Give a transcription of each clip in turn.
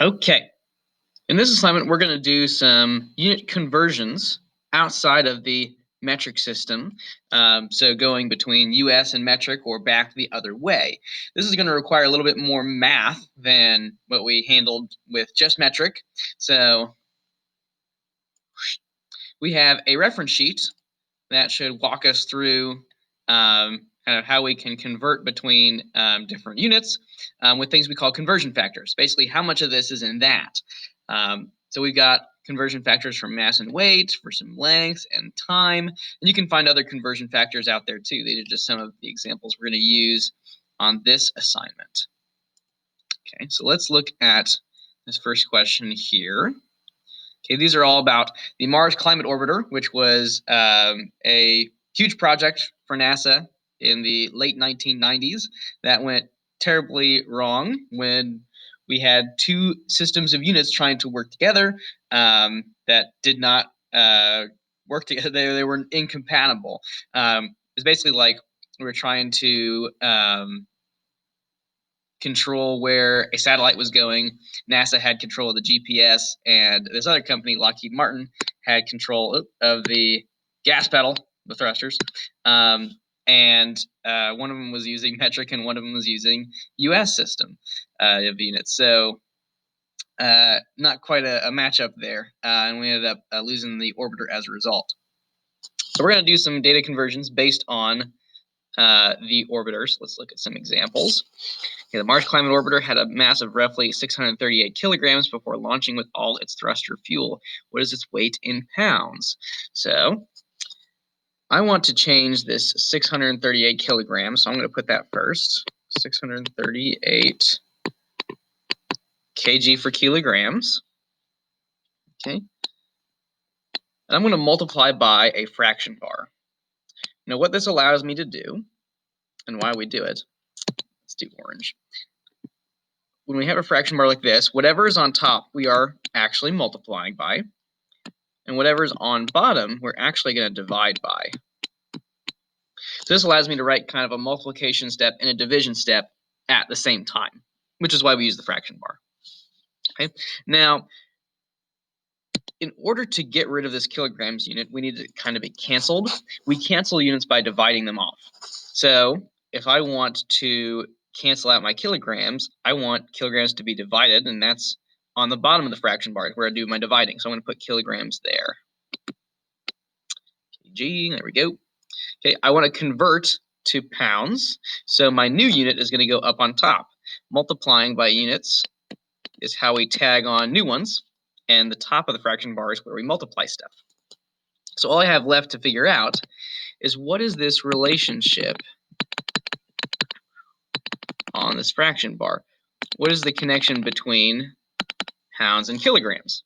Okay, in this assignment, we're going to do some unit conversions outside of the metric system. So going between US and metric or back the other way. This is going to require a little bit more math than what we handled with just metric. So we have a reference sheet that should walk us through kind of how we can convert between different units with things we call conversion factors. Basically, how much of this is in that. So we've got conversion factors for mass and weight, for some length and time, and you can find other conversion factors out there too. These are just some of the examples we're going to use on this assignment. Okay, so let's look at this first question here. Okay, these are all about the Mars Climate Orbiter, which was a huge project for NASA in the late 1990s that went terribly wrong when we had two systems of units trying to work together that did not work together. They were incompatible. It's basically like we were trying to control where a satellite was going. NASA had control of the GPS, and this other company, Lockheed Martin, had control of the gas pedal, the thrusters. And one of them was using metric, and one of them was using US system of units. So not quite a matchup there, and we ended up losing the orbiter as a result. So we're going to do some data conversions based on the orbiters. Let's look at some examples. Okay, the Mars Climate Orbiter had a mass of roughly 638 kilograms before launching with all its thruster fuel. What is its weight in pounds? So I want to change this 638 kilograms, so I'm going to put that first. 638 kg for kilograms. Okay. And I'm going to multiply by a fraction bar. Now what this allows me to do, and why we do it, let's do orange. When we have a fraction bar like this, whatever is on top, we are actually multiplying by. And whatever's on bottom, we're actually going to divide by. So this allows me to write kind of a multiplication step and a division step at the same time, which is why we use the fraction bar. Okay. Now, in order to get rid of this kilograms unit, we need to kind of be canceled. We cancel units by dividing them off. So if I want to cancel out my kilograms, I want kilograms to be divided, and that's on the bottom of the fraction bar where I do my dividing. So I'm going to put kilograms there. Kg, there we go. Okay, I want to convert to pounds, so my new unit is going to go up on top. Multiplying by units is how we tag on new ones, and the top of the fraction bar is where we multiply stuff. So all I have left to figure out is what is this relationship on this fraction bar? What is the connection between pounds and kilograms?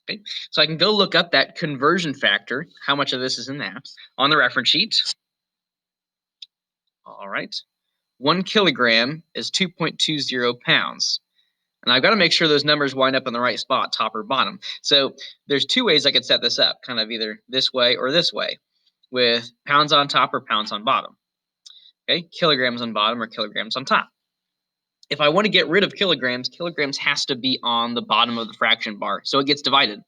Okay, so I can go look up that conversion factor, how much of this is in that, on the reference sheet. All right. 1 kilogram is 2.20 pounds. And I've got to make sure those numbers wind up in the right spot, top or bottom. So there's two ways I could set this up, kind of either this way or this way, with pounds on top or pounds on bottom. Okay, kilograms on bottom or kilograms on top. If I want to get rid of kilograms, kilograms has to be on the bottom of the fraction bar, so it gets divided,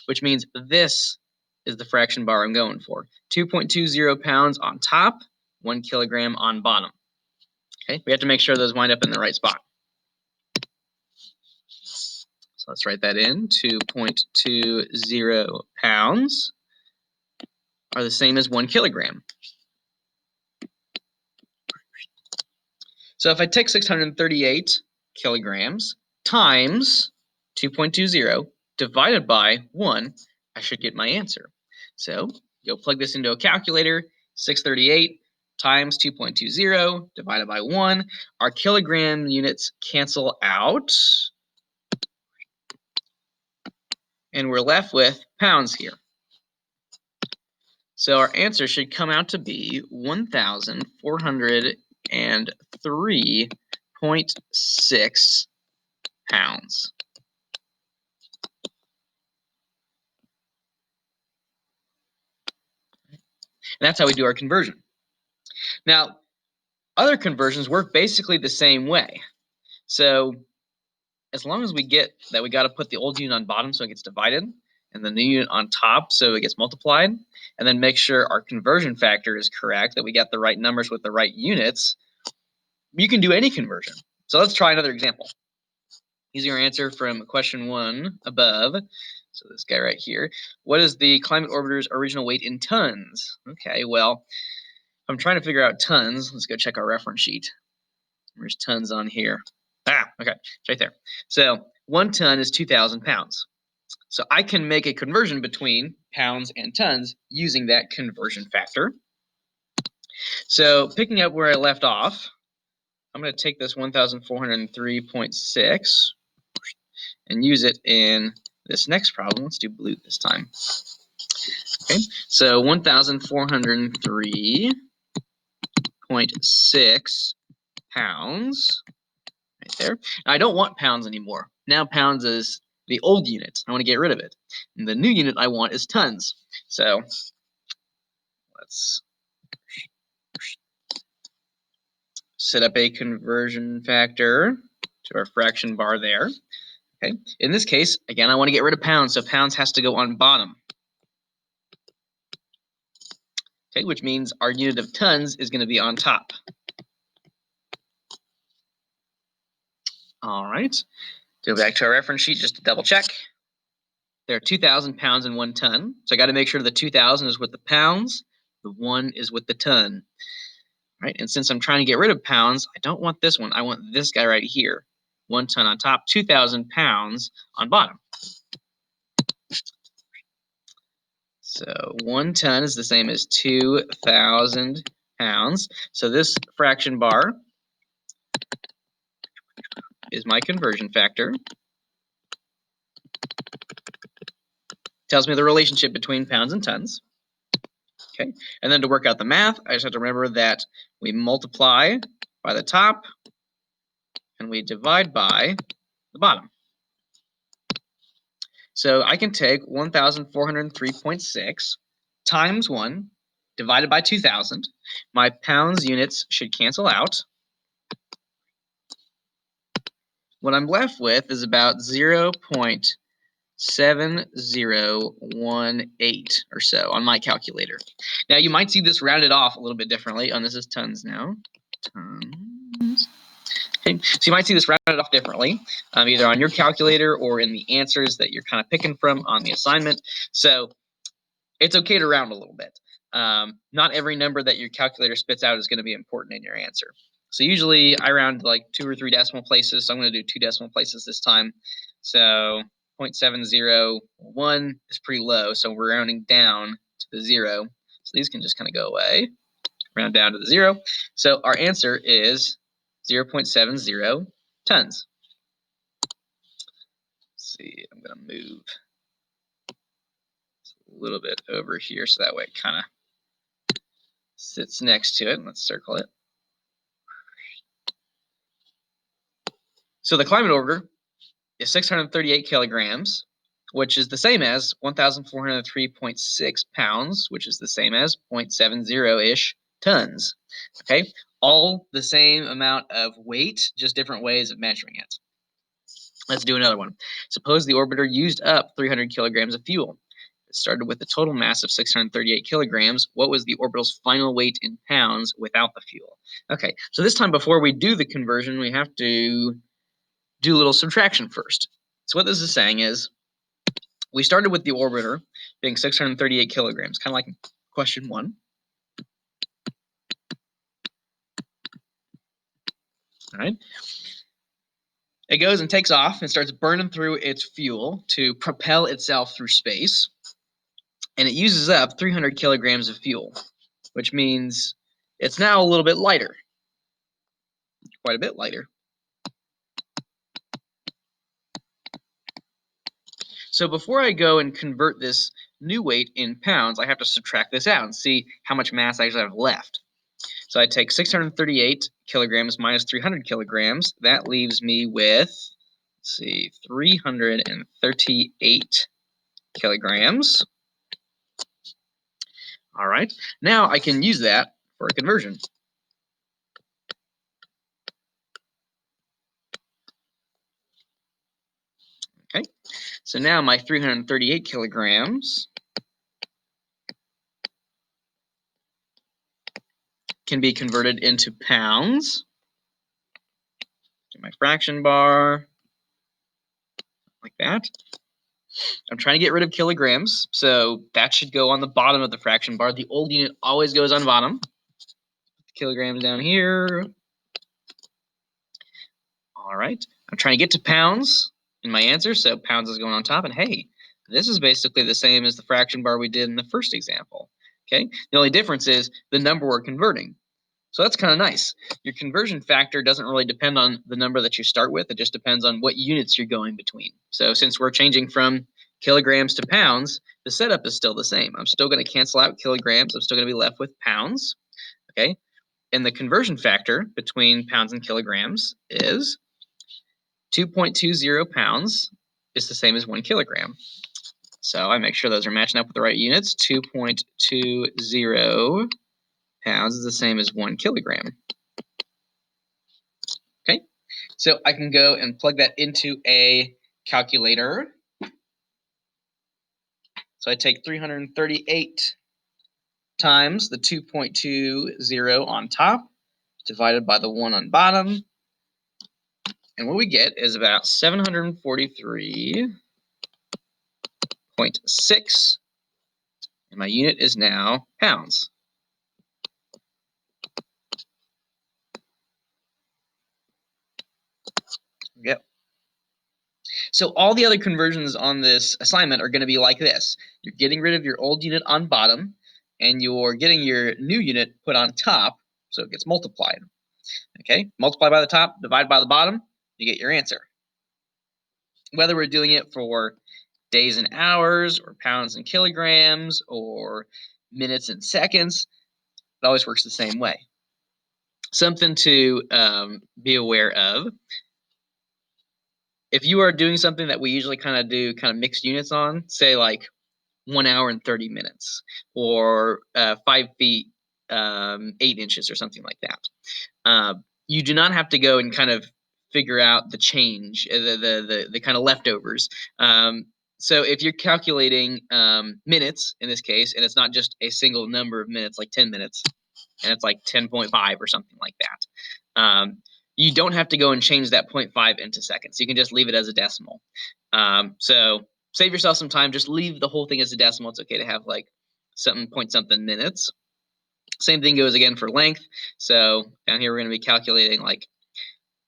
which means this is the fraction bar I'm going for. 2.20 pounds on top, 1 kilogram on bottom. Okay, we have to make sure those wind up in the right spot. So let's write that in. 2.20 pounds are the same as 1 kilogram. So if I take 638 kilograms times 2.20 divided by 1, I should get my answer. So go plug this into a calculator. 638 times 2.20 divided by 1. Our kilogram units cancel out, and we're left with pounds here. So our answer should come out to be 1,403.6 pounds. And that's how we do our conversion. Now, other conversions work basically the same way. So as long as we get that, we got to put the old unit on bottom so it gets divided, and the new unit on top so it gets multiplied, and then make sure our conversion factor is correct, that we got the right numbers with the right units. You can do any conversion. So let's try another example. Using our answer from question 1 above, so this guy right here, what is the climate orbiter's original weight in tons? Okay, well, I'm trying to figure out tons. Let's go check our reference sheet. There's tons on here. Okay, it's right there. So 1 ton is 2,000 pounds. So I can make a conversion between pounds and tons using that conversion factor. So picking up where I left off, I'm going to take this 1,403.6 and use it in this next problem. Let's do blue this time. Okay, so 1,403.6 pounds. Right there. Now, I don't want pounds anymore. Now pounds is the old unit. I want to get rid of it. And the new unit I want is tons. So let's set up a conversion factor to our fraction bar there. Okay. In this case, again, I want to get rid of pounds, so pounds has to go on bottom. Okay, which means our unit of tons is going to be on top. All right. Go back to our reference sheet just to double check. There are 2,000 pounds in 1 ton. So I got to make sure the 2,000 is with the pounds, the 1 is with the ton. Right? And since I'm trying to get rid of pounds, I don't want this one. I want this guy right here. 1 ton on top, 2,000 pounds on bottom. So 1 ton is the same as 2,000 pounds. So this fraction bar is my conversion factor. Tells me the relationship between pounds and tons. Okay, and then to work out the math, I just have to remember that we multiply by the top and we divide by the bottom. So I can take 1,403.6 times 1 divided by 2,000. My pounds units should cancel out. What I'm left with is about 0.7018 or so on my calculator. Now you might see this rounded off a little bit differently. This is tons now. Tons. Okay. So you might see this rounded off differently, either on your calculator or in the answers that you're kind of picking from on the assignment. So it's okay to round a little bit. Not every number that your calculator spits out is going to be important in your answer. So usually I round like 2 or 3 decimal places. So I'm going to do 2 decimal places this time. So 0.701 is pretty low. So we're rounding down to the 0. So these can just kind of go away. Round down to the 0. So our answer is 0.70 tons. Let's see, I'm going to move a little bit over here so that way it kind of sits next to it. Let's circle it. So the climate orbiter is 638 kilograms, which is the same as 1,403.6 pounds, which is the same as 0.70-ish tons. Okay, all the same amount of weight, just different ways of measuring it. Let's do another one. Suppose the orbiter used up 300 kilograms of fuel. It started with a total mass of 638 kilograms. What was the orbital's final weight in pounds without the fuel? Okay, so this time before we do the conversion, we have to do a little subtraction first. So what this is saying is we started with the orbiter being 638 kilograms, kind of like question 1. All right. It goes and takes off and starts burning through its fuel to propel itself through space. And it uses up 300 kilograms of fuel, which means it's now a little bit lighter, quite a bit lighter. So before I go and convert this new weight in pounds, I have to subtract this out and see how much mass I actually have left. So I take 638 kilograms minus 300 kilograms. That leaves me with, let's see, 338 kilograms. All right. Now I can use that for a conversion. Okay, so now my 338 kilograms can be converted into pounds. My fraction bar, like that. I'm trying to get rid of kilograms, so that should go on the bottom of the fraction bar. The old unit always goes on the bottom. Kilograms down here. All right. I'm trying to get to pounds in my answer, so pounds is going on top. And hey, this is basically the same as the fraction bar we did in the first example. Okay. The only difference is the number we're converting. So that's kind of nice. Your conversion factor doesn't really depend on the number that you start with. It just depends on what units you're going between. So since we're changing from kilograms to pounds, the setup is still the same. I'm still going to cancel out kilograms. I'm still going to be left with pounds. Okay. And the conversion factor between pounds and kilograms is 2.20 pounds is the same as 1 kilogram. So I make sure those are matching up with the right units. 2.20 pounds is the same as 1 kilogram. Okay, so I can go and plug that into a calculator. So I take 338 times the 2.20 on top divided by the 1 on bottom. And what we get is about 743.6. And my unit is now pounds. Yep. So all the other conversions on this assignment are going to be like this. You're getting rid of your old unit on bottom, and you're getting your new unit put on top, so it gets multiplied. Okay, multiply by the top, divide by the bottom, you get your answer. Whether we're doing it for days and hours, or pounds and kilograms, or minutes and seconds, it always works the same way. Something to be aware of. If you are doing something that we usually kind of mixed units on, say like 1 hour and 30 minutes, or 5 feet 8 inches, or something like that. You do not have to go and kind of figure out the change, the kind of leftovers. So if you're calculating minutes in this case, and it's not just a single number of minutes, like 10 minutes, and it's like 10.5 or something like that. You don't have to go and change that 0.5 into seconds. You can just leave it as a decimal. So save yourself some time. Just leave the whole thing as a decimal. It's okay to have like something point something minutes. Same thing goes again for length. So down here we're going to be calculating like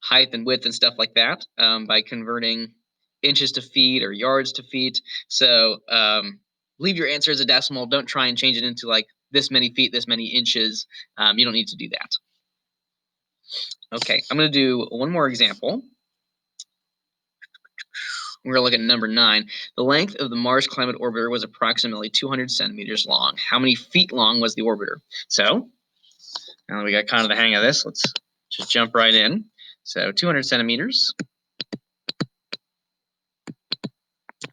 height and width and stuff like that by converting inches to feet or yards to feet. So leave your answer as a decimal. Don't try and change it into like this many feet, this many inches. You don't need to do that. Okay, I'm going to do one more example. We're going to look at number 9. The length of the Mars climate orbiter was approximately 200 centimeters long. How many feet long was the orbiter? So now that we got kind of the hang of this, let's just jump right in. So 200 centimeters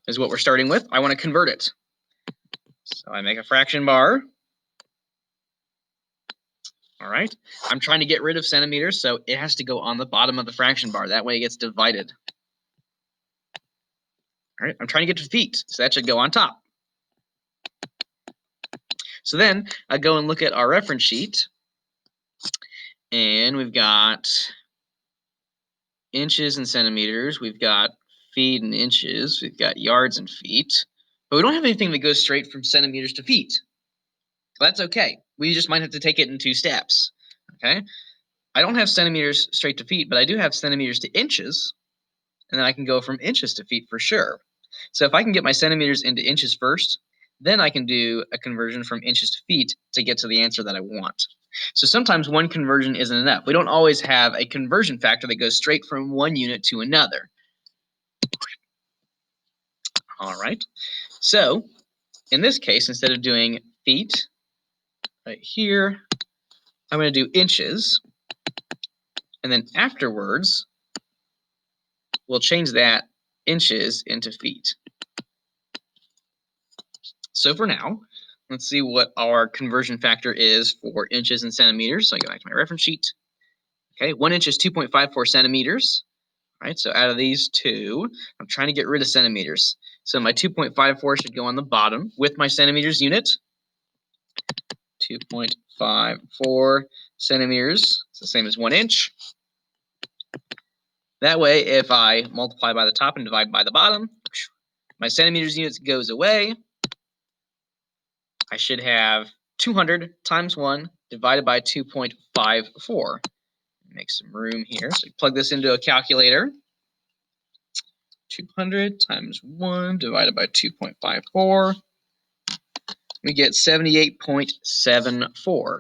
is what we're starting with. I want to convert it. So I make a fraction bar. All right. I'm trying to get rid of centimeters, so it has to go on the bottom of the fraction bar. That way it gets divided. All right. I'm trying to get to feet, so that should go on top. So then I go and look at our reference sheet, and we've got inches and centimeters. We've got feet and inches. We've got yards and feet. But we don't have anything that goes straight from centimeters to feet. That's okay. We just might have to take it in 2 steps. Okay. I don't have centimeters straight to feet, but I do have centimeters to inches, and then I can go from inches to feet for sure. So if I can get my centimeters into inches first, then I can do a conversion from inches to feet to get to the answer that I want. So sometimes one conversion isn't enough. We don't always have a conversion factor that goes straight from one unit to another. All right. So in this case, instead of doing feet right here, I'm going to do inches. And then afterwards, we'll change that inches into feet. So for now, let's see what our conversion factor is for inches and centimeters. So I go back to my reference sheet. Okay, 1 inch is 2.54 centimeters. All right, so out of these two, I'm trying to get rid of centimeters. So my 2.54 should go on the bottom with my centimeters unit. 2.54 centimeters. It's the same as 1 inch. That way, if I multiply by the top and divide by the bottom, my centimeters units goes away. I should have 200 times 1 divided by 2.54. Make some room here. So plug this into a calculator. 200 times 1 divided by 2.54. We get 78.74.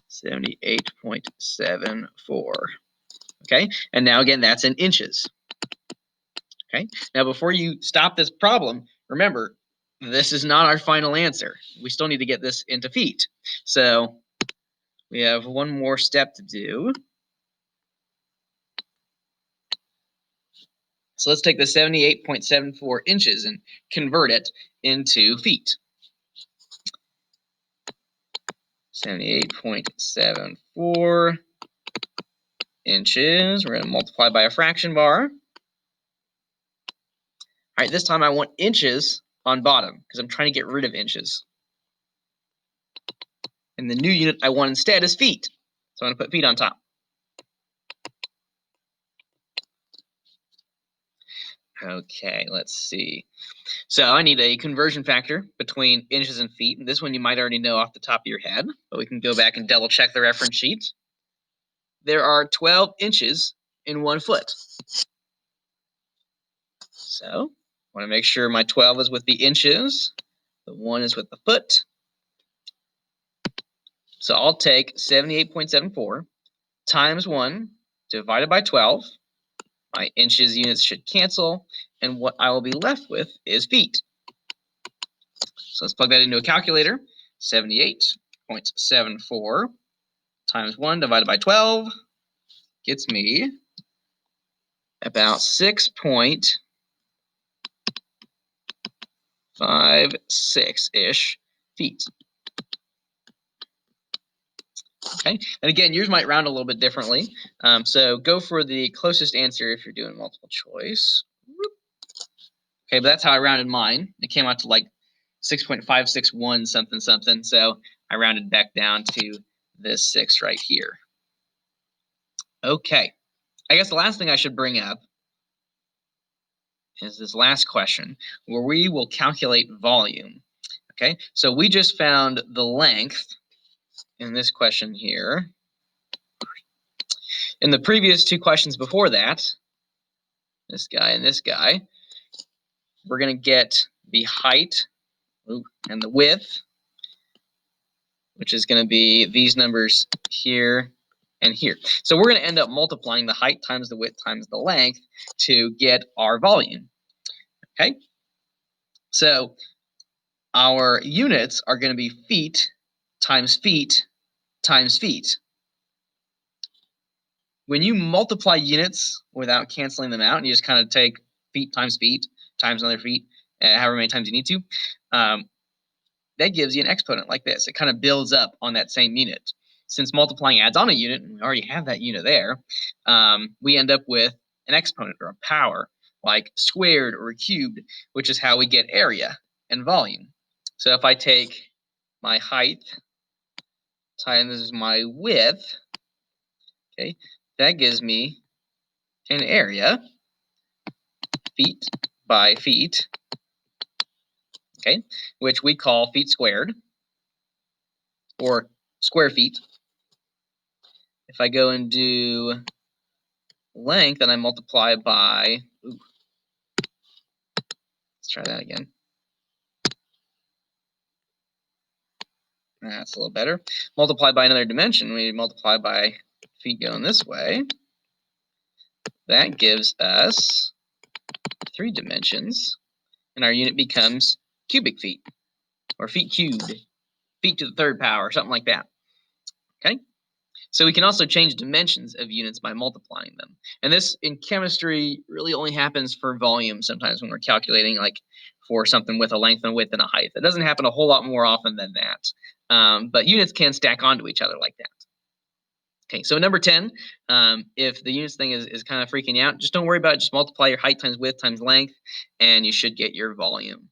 78.74. Okay, and now again, that's in inches. Okay, now before you stop this problem, remember, this is not our final answer. We still need to get this into feet. So we have one more step to do. So let's take the 78.74 inches and convert it into feet. 78.74 inches. We're going to multiply by a fraction bar. All right, this time I want inches on bottom because I'm trying to get rid of inches. And the new unit I want instead is feet. So I'm going to put feet on top. Okay, let's see. So I need a conversion factor between inches and feet. And this one you might already know off the top of your head, but we can go back and double check the reference sheet. There are 12 inches in 1 foot. So I want to make sure my 12 is with the inches. The 1 is with the foot. So I'll take 78.74 times 1 divided by 12. My inches units should cancel, and what I will be left with is feet. So let's plug that into a calculator. 78.74 times 1 divided by 12 gets me about 6.56-ish feet. Okay, and again, yours might round a little bit differently. So go for the closest answer if you're doing multiple choice. Okay, but that's how I rounded mine. It came out to like 6.561 something something. So I rounded back down to this 6 right here. Okay, I guess the last thing I should bring up is this last question, where we will calculate volume. Okay, so we just found the length in this question here. In the previous 2 questions before that, this guy and this guy, we're going to get the height and the width, which is going to be these numbers here and here. So we're going to end up multiplying the height times the width times the length to get our volume. Okay, so our units are going to be feet times feet times feet. When you multiply units without canceling them out, and you just kind of take feet times another feet, however many times you need to, that gives you an exponent like this. It kind of builds up on that same unit. Since multiplying adds on a unit, and we already have that unit there, we end up with an exponent or a power, like squared or cubed, which is how we get area and volume. So if I take my height times my width, okay, that gives me an area, feet by feet, okay, which we call feet squared, or square feet. If I go and do length and I multiply by, let's try that again. That's a little better. Multiply by another dimension, we multiply by feet going this way. That gives us 3 dimensions, and our unit becomes cubic feet, or feet cubed, feet to the 3rd power, something like that. Okay? So we can also change dimensions of units by multiplying them. And this in chemistry really only happens for volume sometimes when we're calculating like for something with a length and width and a height. It doesn't happen a whole lot more often than that. But units can stack onto each other like that. Okay, so number 10, if the units thing is kind of freaking you out, just don't worry about it. Just multiply your height times width times length, and you should get your volume.